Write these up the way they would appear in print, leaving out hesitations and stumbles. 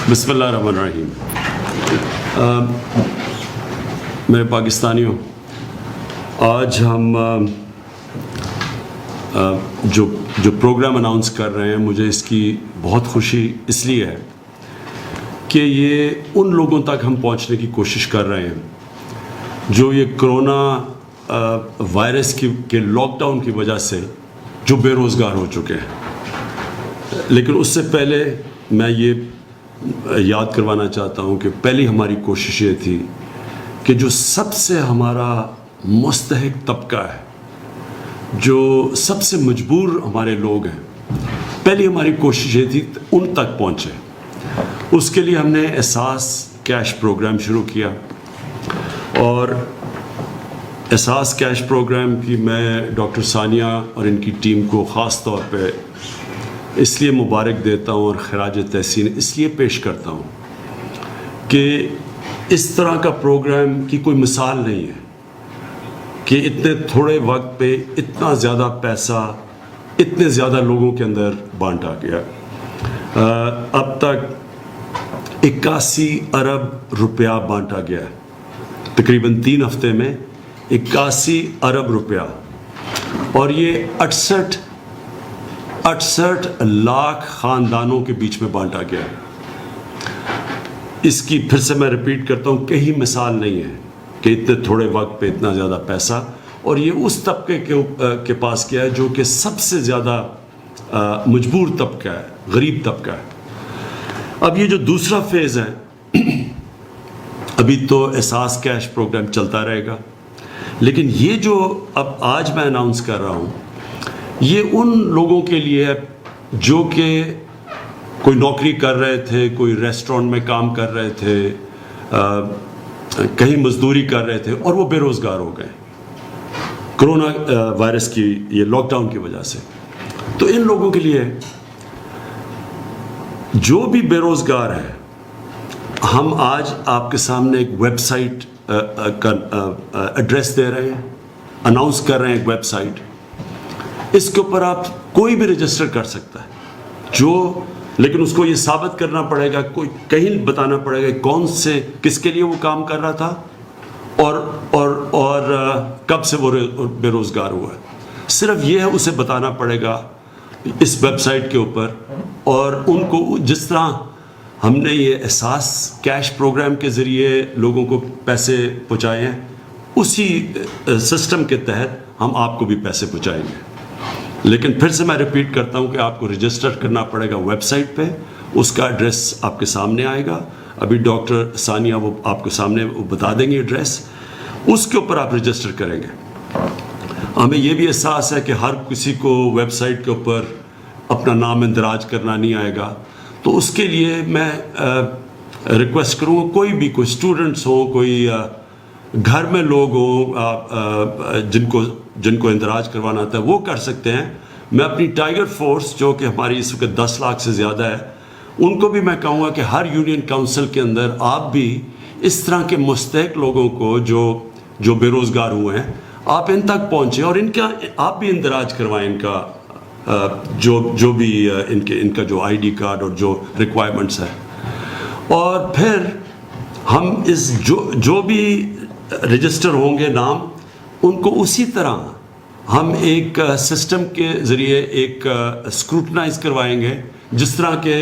بسم اللہ الرحمن الرحیم. میرے پاکستانیوں، آج ہم جو پروگرام اناؤنس کر رہے ہیں، مجھے اس کی بہت خوشی اس لیے ہے کہ یہ ان لوگوں تک ہم پہنچنے کی کوشش کر رہے ہیں جو یہ کرونا وائرس کے لاک ڈاؤن کی وجہ سے جو بے روزگار ہو چکے ہیں. لیکن اس سے پہلے میں یہ یاد کروانا چاہتا ہوں کہ پہلی ہماری کوشش یہ تھی کہ جو سب سے ہمارا مستحق طبقہ ہے، جو سب سے مجبور ہمارے لوگ ہیں، پہلی ہماری کوشش یہ تھی ان تک پہنچے. اس کے لیے ہم نے احساس کیش پروگرام شروع کیا، اور احساس کیش پروگرام کی میں ڈاکٹر ثانیہ اور ان کی ٹیم کو خاص طور پہ اس لیے مبارک دیتا ہوں اور خراج تحسین اس لیے پیش کرتا ہوں کہ اس طرح کا پروگرام کی کوئی مثال نہیں ہے کہ اتنے تھوڑے وقت پہ اتنا زیادہ پیسہ اتنے زیادہ لوگوں کے اندر بانٹا گیا. اب تک 81 ارب روپیہ بانٹا گیا ہے، تقریباً 3 ہفتے میں 81 ارب روپیہ، اور یہ 68 لاکھ خاندانوں کے بیچ میں بانٹا گیا. اس کی پھر سے میں ریپیٹ کرتا ہوں، کہیں مثال نہیں ہے کہ اتنے تھوڑے وقت پہ اتنا زیادہ پیسہ، اور یہ اس طبقے کے پاس کیا ہے جو کہ سب سے زیادہ مجبور طبقہ ہے، غریب طبقہ ہے. اب یہ جو دوسرا فیز ہے، ابھی تو احساس کیش پروگرام چلتا رہے گا، لیکن یہ جو اب آج میں اناؤنس کر رہا ہوں، یہ ان لوگوں کے لیے ہے جو کہ کوئی نوکری کر رہے تھے، کوئی ریسٹورنٹ میں کام کر رہے تھے، کہیں مزدوری کر رہے تھے، اور وہ بے روزگار ہو گئے کرونا وائرس کی یہ لاک ڈاؤن کی وجہ سے. تو ان لوگوں کے لیے جو بھی بے روزگار ہے، ہم آج آپ کے سامنے ایک ویب سائٹ کا ایڈریس دے رہے ہیں، اناؤنس کر رہے ہیں ایک ویب سائٹ. اس کے اوپر آپ کوئی بھی رجسٹر کر سکتا ہے، لیکن اس کو یہ ثابت کرنا پڑے گا، کوئی کہیں بتانا پڑے گا کون سے کس کے لیے وہ کام کر رہا تھا اور کب سے وہ بے روزگار ہوا ہے. صرف یہ ہے، اسے بتانا پڑے گا اس ویب سائٹ کے اوپر. اور ان کو جس طرح ہم نے یہ احساس کیش پروگرام کے ذریعے لوگوں کو پیسے پہنچائے ہیں، اسی سسٹم کے تحت ہم آپ کو بھی پیسے پہنچائیں گے. لیکن پھر سے میں ریپیٹ کرتا ہوں کہ آپ کو رجسٹر کرنا پڑے گا ویب سائٹ پہ. اس کا ایڈریس آپ کے سامنے آئے گا، ابھی ڈاکٹر ثانیہ وہ آپ کے سامنے وہ بتا دیں گے ایڈریس. اس کے اوپر آپ رجسٹر کریں گے. ہمیں یہ بھی احساس ہے کہ ہر کسی کو ویب سائٹ کے اوپر اپنا نام اندراج کرنا نہیں آئے گا، تو اس کے لیے میں ریکویسٹ کروں گا، کوئی اسٹوڈنٹس ہوں، کوئی گھر میں لوگ ہوں جن کو اندراج کروانا آتا ہے، وہ کر سکتے ہیں. میں اپنی ٹائیگر فورس جو کہ ہماری اس وقت 10 لاکھ سے زیادہ ہے، ان کو بھی میں کہوں گا کہ ہر یونین کونسل کے اندر آپ بھی اس طرح کے مستحق لوگوں کو جو بے روزگار ہوئے ہیں، آپ ان تک پہنچیں اور آپ بھی اندراج کروائیں ان کا جو بھی ان کا جو آئی ڈی کارڈ اور جو ریکوائرمنٹس ہے. اور پھر ہم جو بھی رجسٹر ہوں گے نام، ان کو اسی طرح ہم ایک سسٹم کے ذریعے ایک اسکروٹنائز کروائیں گے، جس طرح کے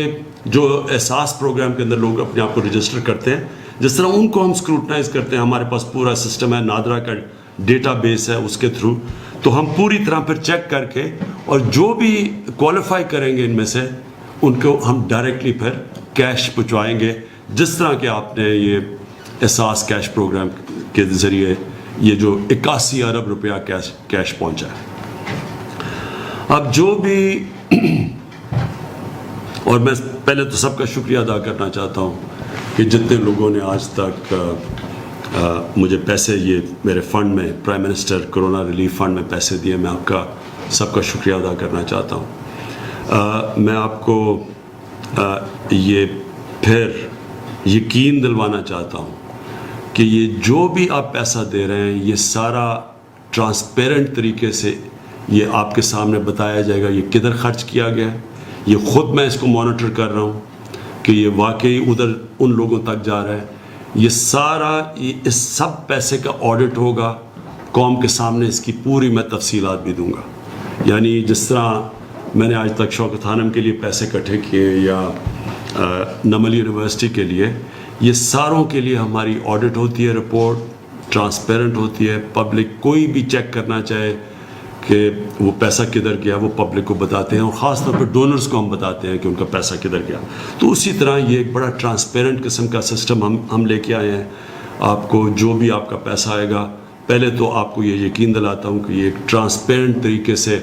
جو احساس پروگرام کے اندر لوگ اپنے آپ کو رجسٹر کرتے ہیں، جس طرح ان کو ہم اسکروٹنائز کرتے ہیں. ہمارے پاس پورا سسٹم ہے، نادرا کا ڈیٹا بیس ہے، اس کے تھرو تو ہم پوری طرح پھر چیک کر کے، اور جو بھی کوالیفائی کریں گے ان میں سے، ان کو ہم ڈائریکٹلی پھر کیش پہنچوائیں گے، جس طرح کہ آپ نے یہ احساس کیش پروگرام کے ذریعے یہ جو 81 ارب روپیہ کیش پہنچا ہے. اب جو بھی اور میں پہلے تو سب کا شکریہ ادا کرنا چاہتا ہوں کہ جتنے لوگوں نے آج تک مجھے پیسے یہ میرے فنڈ میں، prime minister corona relief fund میں پیسے دیے، میں آپ کا سب کا شکریہ ادا کرنا چاہتا ہوں. میں آپ کو یہ پھر یقین دلوانا چاہتا ہوں کہ یہ جو بھی آپ پیسہ دے رہے ہیں، یہ سارا ٹرانسپیرنٹ طریقے سے یہ آپ کے سامنے بتایا جائے گا، یہ کدھر خرچ کیا گیا ہے. یہ خود میں اس کو مانیٹر کر رہا ہوں. کہ یہ واقعی ادھر ان لوگوں تک جا رہا ہے. یہ سارا اس سب پیسے کا آڈٹ ہوگا قوم کے سامنے. اس کی پوری میں تفصیلات بھی دوں گا. یعنی جس طرح میں نے آج تک شوکت خانم کے لیے پیسے اکٹھے کیے یا نمل یونیورسٹی کے لیے، یہ ساروں کے لیے ہماری آڈٹ ہوتی ہے، رپورٹ ٹرانسپیرنٹ ہوتی ہے. پبلک کوئی بھی چیک کرنا چاہے کہ وہ پیسہ کدھر گیا وہ پبلک کو بتاتے ہیں، اور خاص طور پہ ڈونرز کو ہم بتاتے ہیں کہ ان کا پیسہ کدھر گیا. تو اسی طرح یہ ایک بڑا ٹرانسپیرنٹ قسم کا سسٹم ہم لے کے آئے ہیں. آپ کو جو بھی آپ کا پیسہ آئے گا، پہلے تو آپ کو یہ یقین دلاتا ہوں کہ یہ ایک ٹرانسپیرنٹ طریقے سے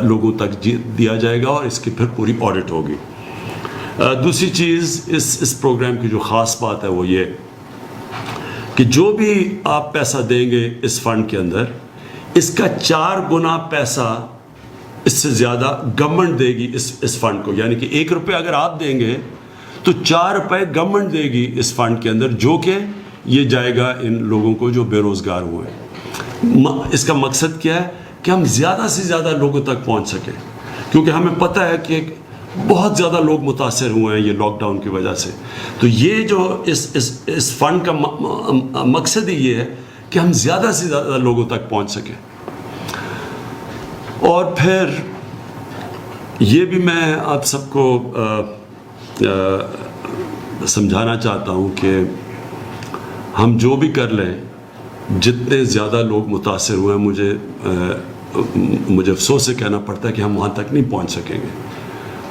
لوگوں تک دیا جائے گا، اور اس کی پھر پوری آڈٹ ہوگی. دوسری چیز اس پروگرام کی جو خاص بات ہے وہ یہ کہ جو بھی آپ پیسہ دیں گے اس فنڈ کے اندر، اس کا 4 گنا پیسہ اس سے زیادہ گورنمنٹ دے گی اس فنڈ کو. یعنی کہ 1 روپے اگر آپ دیں گے تو 4 روپے گورنمنٹ دے گی اس فنڈ کے اندر، جو کہ یہ جائے گا ان لوگوں کو جو بے روزگار ہوئے ہیں. اس کا مقصد کیا ہے کہ ہم زیادہ سے زیادہ لوگوں تک پہنچ سکیں، کیونکہ ہمیں پتہ ہے کہ بہت زیادہ لوگ متاثر ہوئے ہیں یہ لاک ڈاؤن کی وجہ سے. تو یہ جو اس فنڈ کا مقصد ہی یہ ہے کہ ہم زیادہ سے زیادہ لوگوں تک پہنچ سکیں. اور پھر یہ بھی میں آپ سب کو سمجھانا چاہتا ہوں کہ ہم جو بھی کر لیں، جتنے زیادہ لوگ متاثر ہوئے ہیں، مجھے افسوس سے کہنا پڑتا ہے کہ ہم وہاں تک نہیں پہنچ سکیں گے.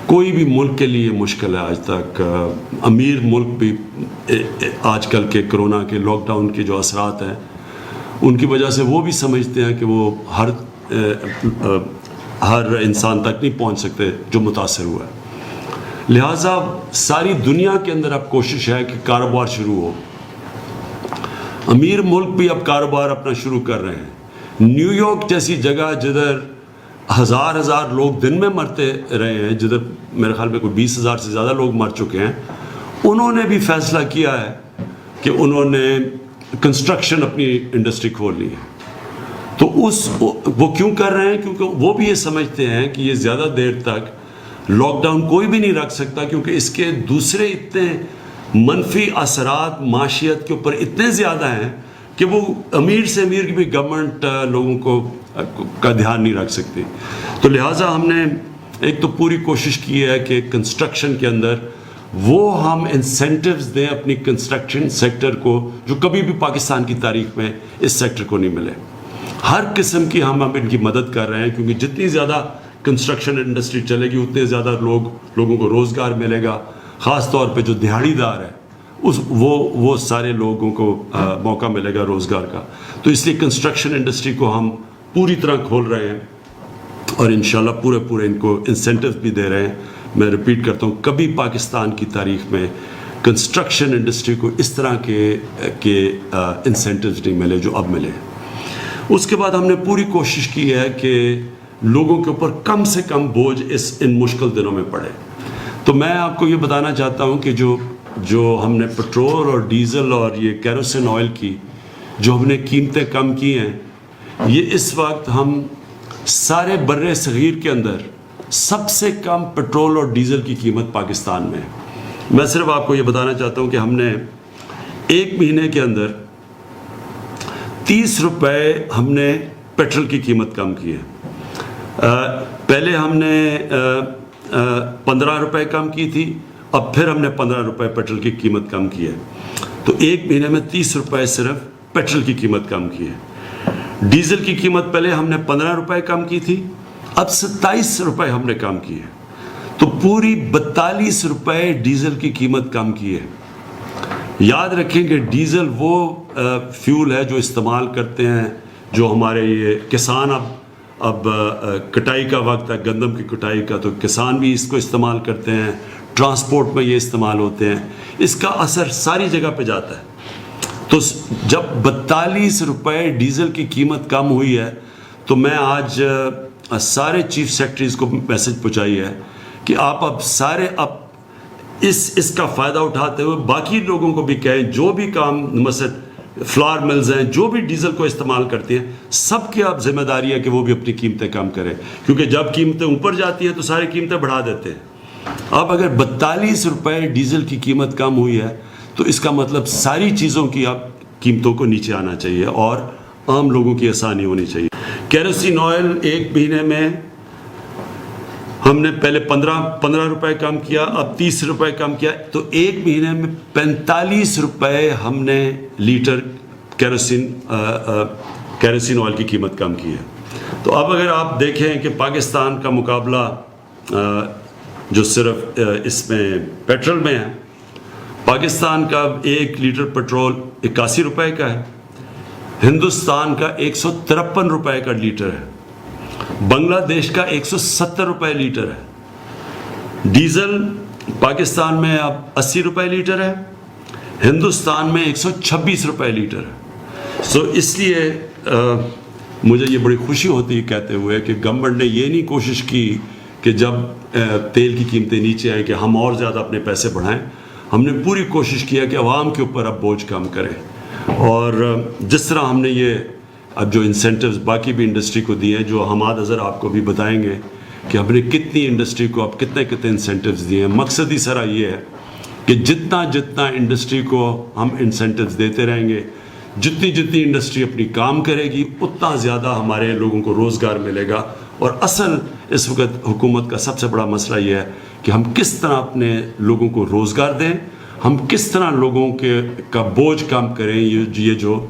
کوئی بھی ملک کے لیے مشکل ہے آج تک. امیر ملک بھی آج کل کے کرونا کے لاک ڈاؤن کے جو اثرات ہیں ان کی وجہ سے وہ بھی سمجھتے ہیں کہ وہ ہر انسان تک نہیں پہنچ سکتے جو متاثر ہوا ہے. لہٰذا ساری دنیا کے اندر اب کوشش ہے کہ کاروبار شروع ہو. امیر ملک بھی اب کاروبار اپنا شروع کر رہے ہیں. نیو یارک جیسی جگہ جدھر ہزار لوگ دن میں مرتے رہے ہیں، جدھر میرے خیال میں کوئی 20,000 سے زیادہ لوگ مر چکے ہیں، انہوں نے بھی فیصلہ کیا ہے کہ انہوں نے کنسٹرکشن اپنی انڈسٹری کھول لی ہے. تو وہ کیوں کر رہے ہیں؟ کیونکہ وہ بھی یہ سمجھتے ہیں کہ یہ زیادہ دیر تک لاک ڈاؤن کوئی بھی نہیں رکھ سکتا، کیونکہ اس کے دوسرے اتنے منفی اثرات معاشیت کے اوپر اتنے زیادہ ہیں کہ وہ امیر سے امیر کی بھی گورنمنٹ لوگوں کو کا دھیان نہیں رکھ سکتی. تو لہٰذا ہم نے ایک تو پوری کوشش کی ہے کہ کنسٹرکشن کے اندر وہ ہم انسینٹیوز دیں اپنی کنسٹرکشن سیکٹر کو، جو کبھی بھی پاکستان کی تاریخ میں اس سیکٹر کو نہیں ملے. ہر قسم کی ہم ان کی مدد کر رہے ہیں، کیونکہ جتنی زیادہ کنسٹرکشن انڈسٹری چلے گی اتنے زیادہ لوگوں کو روزگار ملے گا. خاص طور پہ جو دیہڑی دار ہے وہ سارے لوگوں کو موقع ملے گا روزگار کا. تو اس لیے کنسٹرکشن انڈسٹری کو ہم پوری طرح کھول رہے ہیں، اور انشاءاللہ پورے ان کو انسینٹیو بھی دے رہے ہیں. میں ریپیٹ کرتا ہوں، کبھی پاکستان کی تاریخ میں کنسٹرکشن انڈسٹری کو اس طرح کے انسینٹیوز نہیں ملے جو اب ملے. اس کے بعد ہم نے پوری کوشش کی ہے کہ لوگوں کے اوپر کم سے کم بوجھ ان مشکل دنوں میں پڑے. تو میں آپ کو یہ بتانا چاہتا ہوں کہ جو ہم نے پٹرول اور ڈیزل اور یہ کیروسین آئل کی جو ہم نے قیمتیں کم کی ہیں، یہ اس وقت ہم سارے بر صغیر کے اندر سب سے کم پٹرول اور ڈیزل کی قیمت پاکستان میں ہے. میں صرف آپ کو یہ بتانا چاہتا ہوں کہ ہم نے 1 مہینے کے اندر 30 روپے ہم نے پیٹرول کی قیمت کم کی ہے. پہلے ہم نے 15 روپے کم کی تھی، اب پھر ہم نے 15 روپے پیٹرول کی قیمت کم کی ہے. تو 1 مہینے میں 30 روپے صرف پیٹرول کی قیمت کم کی ہے. ڈیزل کی قیمت پہلے ہم نے 15 روپے کم کی تھی، اب 27 روپے ہم نے کم کی ہے. تو پوری 42 روپے ڈیزل کی قیمت کم کی ہے. یاد رکھیں کہ ڈیزل وہ فیول ہے جو استعمال کرتے ہیں جو ہمارے یہ کسان اب کٹائی کا وقت ہے، گندم کی کٹائی کا، تو کسان بھی اس کو استعمال کرتے ہیں، ٹرانسپورٹ میں یہ استعمال ہوتے ہیں. اس کا اثر ساری جگہ پہ جاتا ہے. تو جب 42 روپے ڈیزل کی قیمت کم ہوئی ہے تو میں آج سارے چیف سیکرٹریز کو میسج پہنچائی ہے کہ آپ اب اس کا فائدہ اٹھاتے ہوئے باقی لوگوں کو بھی کہیں، جو بھی کام مثلا فلاور ملز ہیں جو بھی ڈیزل کو استعمال کرتے ہیں، سب کی اب ذمہ داری ہے کہ وہ بھی اپنی قیمتیں کم کریں، کیونکہ جب قیمتیں اوپر جاتی ہیں تو ساری قیمتیں بڑھا دیتے ہیں. اب اگر 42 روپے ڈیزل کی قیمت کم ہوئی ہے تو اس کا مطلب ساری چیزوں کی اب قیمتوں کو نیچے آنا چاہیے اور عام لوگوں کی آسانی ہونی چاہیے. کیروسین آئل ایک مہینے میں ہم نے پہلے 15 روپے کم کیا, اب 30 روپے کم کیا, تو ایک مہینے میں 45 روپے ہم نے لیٹر کیروسین آئل کی قیمت کم کی ہے. تو اب اگر آپ دیکھیں کہ پاکستان کا مقابلہ جو صرف اس میں پیٹرول میں ہے, پاکستان کا 1 لیٹر پیٹرول 81 روپے کا ہے, ہندوستان کا 153 روپے کا لیٹر ہے, بنگلہ دیش کا 170 روپے لیٹر ہے. ڈیزل پاکستان میں اب 80 روپے لیٹر ہے, ہندوستان میں 126 روپے لیٹر ہے. سو اس لیے مجھے یہ بڑی خوشی ہوتی ہے کہتے ہوئے کہ گورنمنٹ نے یہ نہیں کوشش کی کہ جب تیل کی قیمتیں نیچے آئیں کہ ہم اور زیادہ اپنے پیسے بڑھائیں. ہم نے پوری کوشش کیا کہ عوام کے اوپر اب بوجھ کم کریں, اور جس طرح ہم نے یہ اب جو انسینٹیوز باقی بھی انڈسٹری کو دیے ہیں, جو حماد اظہر آپ کو بھی بتائیں گے کہ ہم نے کتنی انڈسٹری کو اب کتنے انسینٹیوز دیے ہیں. مقصد ہی سارا یہ ہے کہ جتنا انڈسٹری کو ہم انسینٹیوز دیتے رہیں گے, جتنی انڈسٹری اپنی کام کرے گی, اتنا زیادہ ہمارے لوگوں کو روزگار ملے گا. اور اصل اس وقت حکومت کا سب سے بڑا مسئلہ یہ ہے کہ ہم کس طرح اپنے لوگوں کو روزگار دیں, ہم کس طرح لوگوں کا بوجھ کم کریں. یہ جو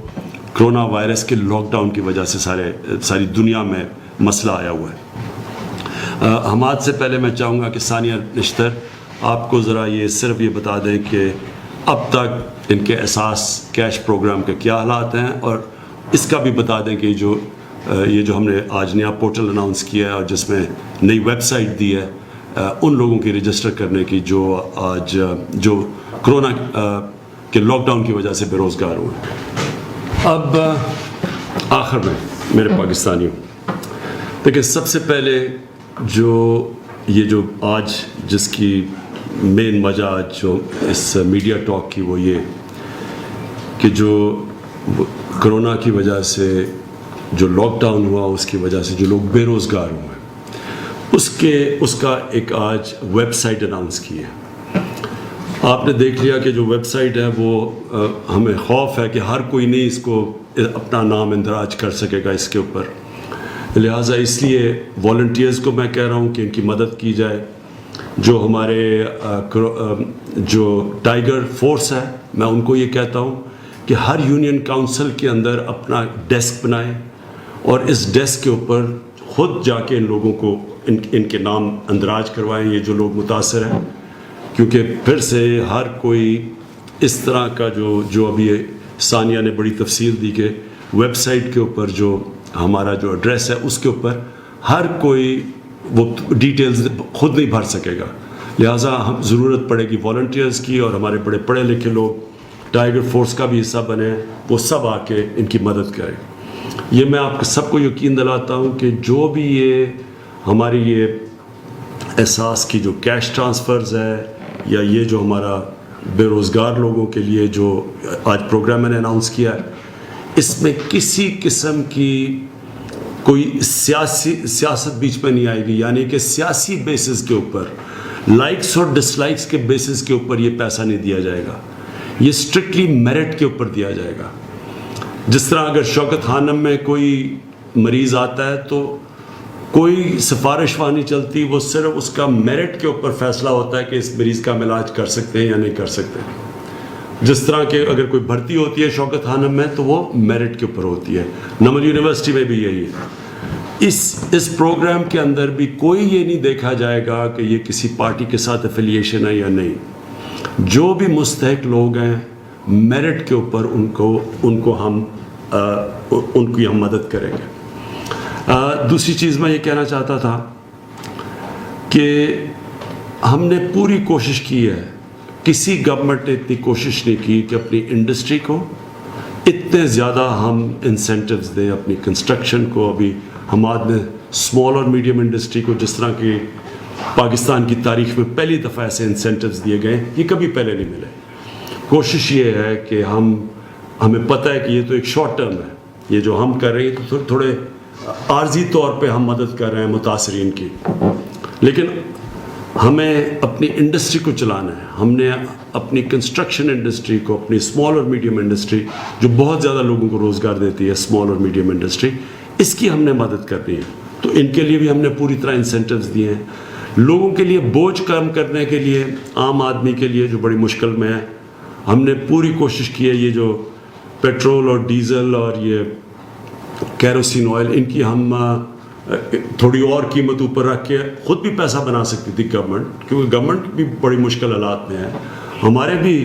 کرونا وائرس کے لاک ڈاؤن کی وجہ سے ساری دنیا میں مسئلہ آیا ہوا ہے. حماد سے پہلے میں چاہوں گا کہ ثانیہ نشتر آپ کو ذرا صرف یہ بتا دیں کہ اب تک ان کے اساس کیش پروگرام کے کیا حالات ہیں, اور اس کا بھی بتا دیں کہ یہ جو ہم نے آج نیا پورٹل اناؤنس کیا ہے اور جس میں نئی ویب سائٹ دی ہے ان لوگوں کی رجسٹر کرنے کی جو کرونا کے لاک ڈاؤن کی وجہ سے بے روزگار ہوئے. اب آخر میں میرے پاکستانیوں, دیکھیں سب سے پہلے جو آج جس کی مین وجہ جو اس میڈیا ٹاک کی وہ یہ کہ جو کرونا کی وجہ سے جو لاک ڈاؤن ہوا, اس کی وجہ سے جو لوگ بے روزگار ہوئے, اس کا ایک آج ویب سائٹ اناؤنس کی ہے. آپ نے دیکھ لیا کہ جو ویب سائٹ ہے وہ ہمیں خوف ہے کہ ہر کوئی نہیں اس کو اپنا نام اندراج کر سکے گا اس کے اوپر, لہٰذا اس لیے والنٹیئرز کو میں کہہ رہا ہوں کہ ان کی مدد کی جائے. جو ہمارے جو ٹائیگر فورس ہے, میں ان کو یہ کہتا ہوں کہ ہر یونین کاؤنسل کے اندر اپنا ڈیسک بنائیں اور اس ڈیسک کے اوپر خود جا کے ان لوگوں کو ان کے نام اندراج کروائیں, یہ جو لوگ متاثر ہیں. کیونکہ پھر سے ہر کوئی اس طرح کا جو ابھی ثانیہ نے بڑی تفصیل دی کہ ویب سائٹ کے اوپر جو ہمارا جو ایڈریس ہے اس کے اوپر ہر کوئی وہ ڈیٹیلز خود نہیں بھر سکے گا, لہٰذا ہم ضرورت پڑے گی والنٹیئرز کی, اور ہمارے بڑے پڑھے لکھے لوگ ٹائیگر فورس کا بھی حصہ بنے, وہ سب آ کے ان کی مدد کریں. یہ میں آپ سب کو یقین دلاتا ہوں کہ جو بھی یہ ہماری یہ احساس کی جو کیش ٹرانسفرز ہے یا یہ جو ہمارا بے روزگار لوگوں کے لیے جو آج پروگرام میں نے اناؤنس کیا ہے, اس میں کسی قسم کی کوئی سیاست بیچ میں نہیں آئے گی. یعنی کہ سیاسی بیسس کے اوپر, لائکس اور ڈس لائکس کے بیسس کے اوپر یہ پیسہ نہیں دیا جائے گا, یہ اسٹرکٹلی میرٹ کے اوپر دیا جائے گا. جس طرح اگر شوکت خانم میں کوئی مریض آتا ہے تو کوئی سفارش وہاں نہیں چلتی, وہ صرف اس کا میرٹ کے اوپر فیصلہ ہوتا ہے کہ اس مریض کا ہم علاج کر سکتے ہیں یا نہیں کر سکتے. جس طرح کہ اگر کوئی بھرتی ہوتی ہے شوکت خانم میں تو وہ میرٹ کے اوپر ہوتی ہے. نمل یونیورسٹی میں بھی یہی ہے. اس پروگرام کے اندر بھی کوئی یہ نہیں دیکھا جائے گا کہ یہ کسی پارٹی کے ساتھ افیلیشن ہے یا نہیں. جو بھی مستحق لوگ ہیں میرٹ کے اوپر ان کی ہم مدد کریں گے. دوسری چیز میں یہ کہنا چاہتا تھا کہ ہم نے پوری کوشش کی ہے, کسی گورنمنٹ نے اتنی کوشش نہیں کی کہ اپنی انڈسٹری کو اتنے زیادہ ہم انسینٹیوز دیں. اپنی کنسٹرکشن کو, ابھی حماد نے اسمال اور میڈیم انڈسٹری کو جس طرح کی پاکستان کی تاریخ میں پہلی دفعہ ایسے انسینٹیوز دیے گئے, یہ کبھی پہلے نہیں ملے. کوشش یہ ہے کہ ہمیں پتہ ہے کہ یہ تو ایک شارٹ ٹرم ہے, یہ جو ہم کر رہے ہیں تو تھوڑے عارضی طور پہ ہم مدد کر رہے ہیں متاثرین کی, لیکن ہمیں اپنی انڈسٹری کو چلانا ہے. ہم نے اپنی کنسٹرکشن انڈسٹری کو, اپنی اسمال اور میڈیم انڈسٹری جو بہت زیادہ لوگوں کو روزگار دیتی ہے, اسمال اور میڈیم انڈسٹری, اس کی ہم نے مدد کرنی ہے. تو ان کے لیے بھی ہم نے پوری طرح انسینٹیوز دیے ہیں. لوگوں کے لیے بوجھ کم کرنے کے لیے, عام آدمی کے لیے جو بڑی مشکل میں ہے, ہم نے پوری کوشش کی ہے. یہ جو پیٹرول اور ڈیزل اور یہ کیروسین آئل, ان کی ہم تھوڑی اور قیمت اوپر رکھ کے خود بھی پیسہ بنا سکتی تھی گورنمنٹ, کیونکہ گورنمنٹ بھی بڑی مشکل حالات میں ہے. ہمارے بھی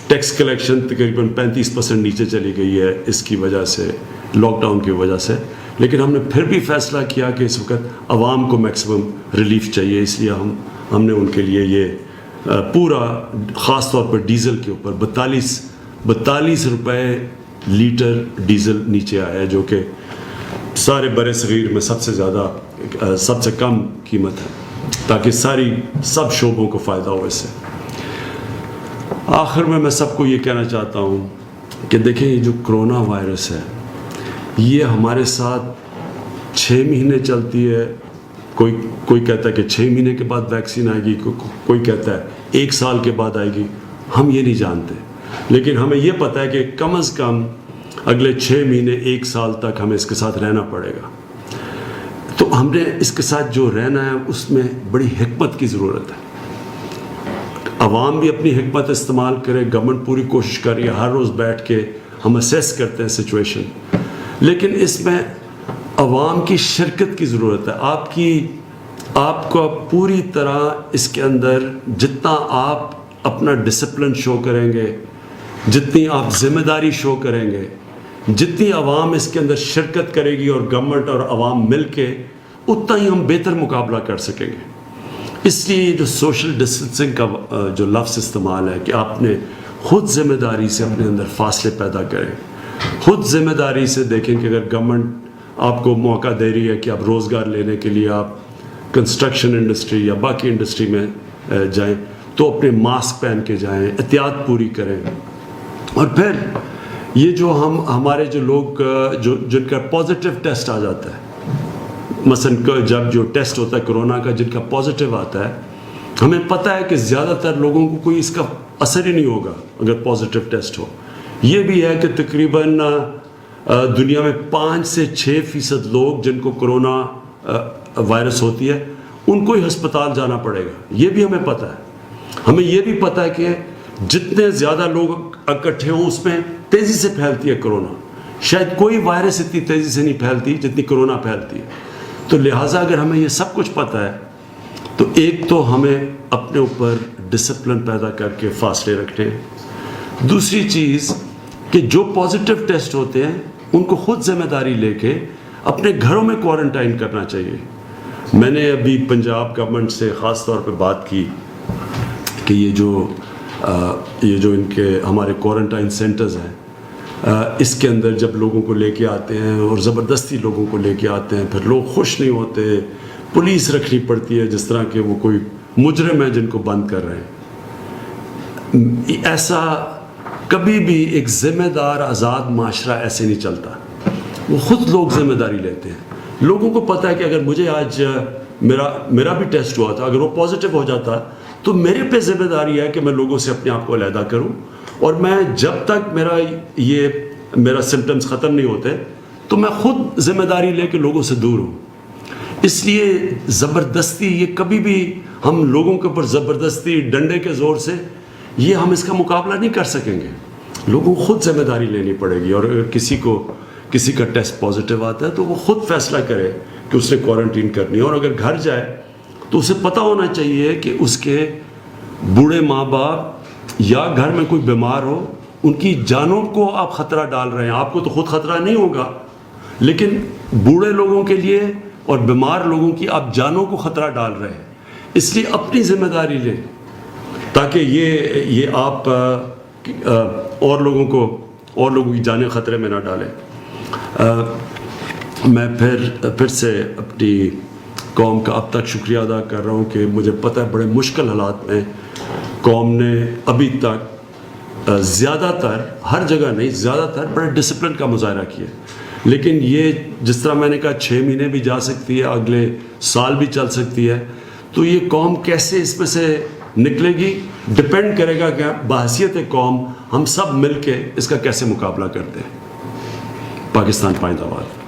ٹیکس کلیکشن تقریباً 35% نیچے چلی گئی ہے اس کی وجہ سے, لاک ڈاؤن کی وجہ سے. لیکن ہم نے پھر بھی فیصلہ کیا کہ اس وقت عوام کو میکسیمم ریلیف چاہیے, اس لیے ہم نے ان کے لیے یہ پورا, خاص طور پر ڈیزل کے اوپر 42 روپے لیٹر ڈیزل نیچے آیا ہے, جو کہ سارے برِ صغیر میں سب سے زیادہ, سب سے کم قیمت ہے, تاکہ سب شعبوں کو فائدہ ہو اس سے. آخر میں سب کو یہ کہنا چاہتا ہوں کہ دیکھیں, یہ جو کرونا وائرس ہے یہ ہمارے ساتھ 6 مہینے چلتی ہے. کوئی کہتا ہے کہ 6 مہینے کے بعد ویکسین آئے گی, کوئی کہتا ہے 1 سال کے بعد آئے گی. ہم یہ نہیں جانتے, لیکن ہمیں یہ پتہ ہے کہ کم از کم اگلے 6 مہینے 1 سال تک ہمیں اس کے ساتھ رہنا پڑے گا. تو ہم نے اس کے ساتھ جو رہنا ہے اس میں بڑی حکمت کی ضرورت ہے. عوام بھی اپنی حکمت استعمال کرے, گورنمنٹ پوری کوشش کر رہی ہے, ہر روز بیٹھ کے ہم اسیس کرتے ہیں سچویشن, لیکن اس میں عوام کی شرکت کی ضرورت ہے. آپ کو پوری طرح اس کے اندر جتنا آپ اپنا ڈسپلن شو کریں گے, جتنی آپ ذمہ داری شو کریں گے, جتنی عوام اس کے اندر شرکت کرے گی اور گورنمنٹ اور عوام مل کے, اتنا ہی ہم بہتر مقابلہ کر سکیں گے. اس لیے جو سوشل ڈسٹینسنگ کا جو لفظ استعمال ہے کہ آپ نے خود ذمہ داری سے اپنے اندر فاصلے پیدا کریں, خود ذمہ داری سے دیکھیں کہ اگر گورنمنٹ آپ کو موقع دے رہی ہے کہ آپ روزگار لینے کے لیے آپ کنسٹرکشن انڈسٹری یا باقی انڈسٹری میں جائیں, تو اپنے ماسک پہن کے جائیں, احتیاط پوری کریں. اور پھر یہ جو ہمارے جو لوگ جن کا پازیٹیو ٹیسٹ آ جاتا ہے, مثلا جب جو ٹیسٹ ہوتا ہے کرونا کا, جن کا پازیٹیو آتا ہے, ہمیں پتہ ہے کہ زیادہ تر لوگوں کو کوئی اس کا اثر ہی نہیں ہوگا اگر پازیٹیو ٹیسٹ ہو. یہ بھی ہے کہ تقریباً دنیا میں 5 سے 6% لوگ جن کو کرونا وائرس ہوتی ہے ان کو ہی ہسپتال جانا پڑے گا. یہ بھی ہمیں پتہ ہے. ہمیں یہ بھی پتہ ہے کہ جتنے زیادہ لوگ اکٹھے ہوں اس میں تیزی سے پھیلتی ہے کرونا. شاید کوئی وائرس اتنی تیزی سے نہیں پھیلتی جتنی کرونا پھیلتی ہے. تو لہٰذا اگر ہمیں یہ سب کچھ پتہ ہے تو ایک تو ہمیں اپنے اوپر ڈسپلن پیدا کر کے فاصلے رکھنے ہیں. دوسری چیز کہ جو پازیٹیو ٹیسٹ ہوتے ہیں ان کو خود ذمہ داری لے کے اپنے گھروں میں کوارنٹائن کرنا چاہیے. میں نے ابھی پنجاب گورنمنٹ سے خاص طور پہ بات کی کہ یہ جو ان کے ہمارے کوارنٹائن سینٹرز ہیں, اس کے اندر جب لوگوں کو لے کے آتے ہیں اور زبردستی لوگوں کو لے کے آتے ہیں, پھر لوگ خوش نہیں ہوتے, پولیس رکھنی پڑتی ہے جس طرح کہ وہ کوئی مجرم ہے جن کو بند کر رہے ہیں. ایسا کبھی بھی ایک ذمہ دار آزاد معاشرہ ایسے نہیں چلتا. وہ خود لوگ ذمہ داری لیتے ہیں. لوگوں کو پتہ ہے کہ اگر مجھے آج میرا بھی ٹیسٹ ہوا تھا, اگر وہ پازیٹیو ہو جاتا تو میرے پہ ذمہ داری ہے کہ میں لوگوں سے اپنے آپ کو علیحدہ کروں, اور میں جب تک میرا سمٹمز ختم نہیں ہوتے تو میں خود ذمہ داری لے کے لوگوں سے دور ہوں. اس لیے زبردستی یہ کبھی بھی ہم لوگوں کے اوپر زبردستی ڈنڈے کے زور سے یہ ہم اس کا مقابلہ نہیں کر سکیں گے. لوگوں کو خود ذمہ داری لینی پڑے گی. اور اگر کسی کا ٹیسٹ پازیٹیو آتا ہے تو وہ خود فیصلہ کرے کہ اس نے کوارنٹین کرنی ہے. اور اگر گھر جائے تو اسے پتہ ہونا چاہیے کہ اس کے بوڑھے ماں باپ یا گھر میں کوئی بیمار ہو, ان کی جانوں کو آپ خطرہ ڈال رہے ہیں. آپ کو تو خود خطرہ نہیں ہوگا, لیکن بوڑھے لوگوں کے لیے اور بیمار لوگوں کی آپ جانوں کو خطرہ ڈال رہے ہیں. اس لیے اپنی ذمہ داری لیں تاکہ یہ آپ اور لوگوں کی جانیں خطرے میں نہ ڈالیں. میں پھر سے اپنی قوم کا اب تک شکریہ ادا کر رہا ہوں کہ مجھے پتہ ہے بڑے مشکل حالات میں قوم نے ابھی تک زیادہ تر, ہر جگہ نہیں, زیادہ تر بڑے ڈسپلن کا مظاہرہ کیا. لیکن یہ جس طرح میں نے کہا 6 مہینے بھی جا سکتی ہے, اگلے سال بھی چل سکتی ہے, تو یہ قوم کیسے اس میں سے نکلے گی ڈپینڈ کرے گا کہ بحیثیت قوم ہم سب مل کے اس کا کیسے مقابلہ کرتے ہیں. پاکستان پائندہ باد.